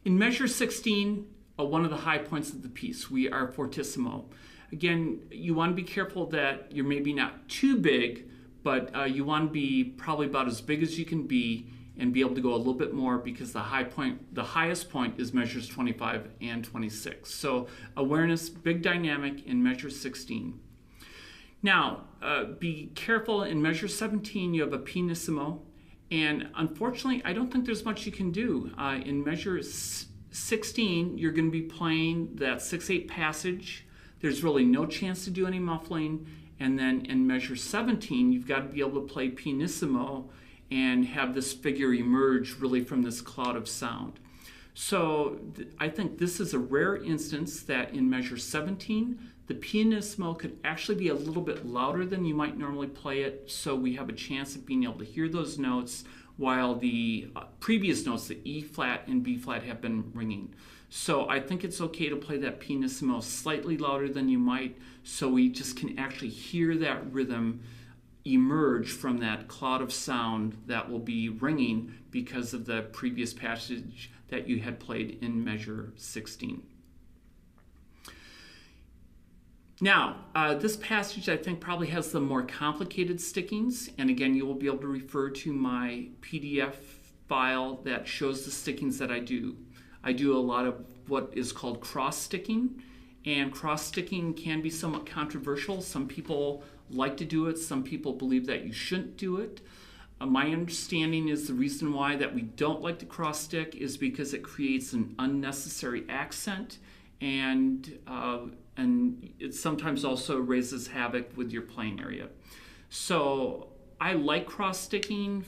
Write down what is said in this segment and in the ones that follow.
In measure 16, one of the high points of the piece, we are fortissimo. Again, you want to be careful that you're maybe not too big, but you want to be probably about as big as you can be and be able to go a little bit more, because the highest point is measures 25 and 26. So awareness, big dynamic in measure 16. Now, be careful in measure 17, you have a pianissimo, and unfortunately, I don't think there's much you can do. In measure 16, you're going to be playing that 6/8 passage. There's really no chance to do any muffling. And then in measure 17, you've got to be able to play pianissimo and have this figure emerge really from this cloud of sound. So I think this is a rare instance that in measure 17, the pianissimo could actually be a little bit louder than you might normally play it, so we have a chance of being able to hear those notes while the previous notes, the E flat and B flat, have been ringing. So I think it's okay to play that pianissimo slightly louder than you might, so we just can actually hear that rhythm emerge from that cloud of sound that will be ringing because of the previous passage that you had played in measure 16. Now, this passage I think probably has the more complicated stickings, and again, you will be able to refer to my PDF file that shows the stickings that I do. I do a lot of what is called cross-sticking, and cross-sticking can be somewhat controversial. Some people like to do it, some people believe that you shouldn't do it. My understanding is the reason why that we don't like to cross-stick is because it creates an unnecessary accent, and it sometimes also raises havoc with your playing area. So I like cross-sticking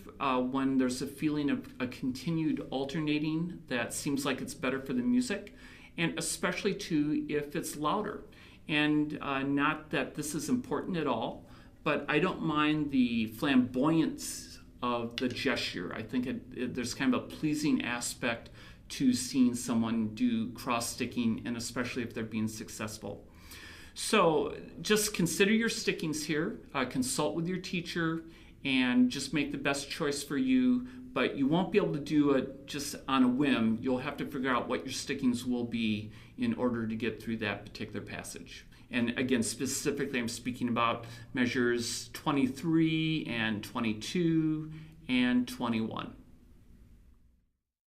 when there's a feeling of a continued alternating that seems like it's better for the music, and especially too if it's louder. And not that this is important at all, but I don't mind the flamboyance of the gesture. I think there's kind of a pleasing aspect to seeing someone do cross-sticking, and especially if they're being successful. So just consider your stickings here, consult with your teacher, and just make the best choice for you, but you won't be able to do it just on a whim. You'll have to figure out what your stickings will be in order to get through that particular passage. And again, specifically, I'm speaking about measures 23 and 22 and 21.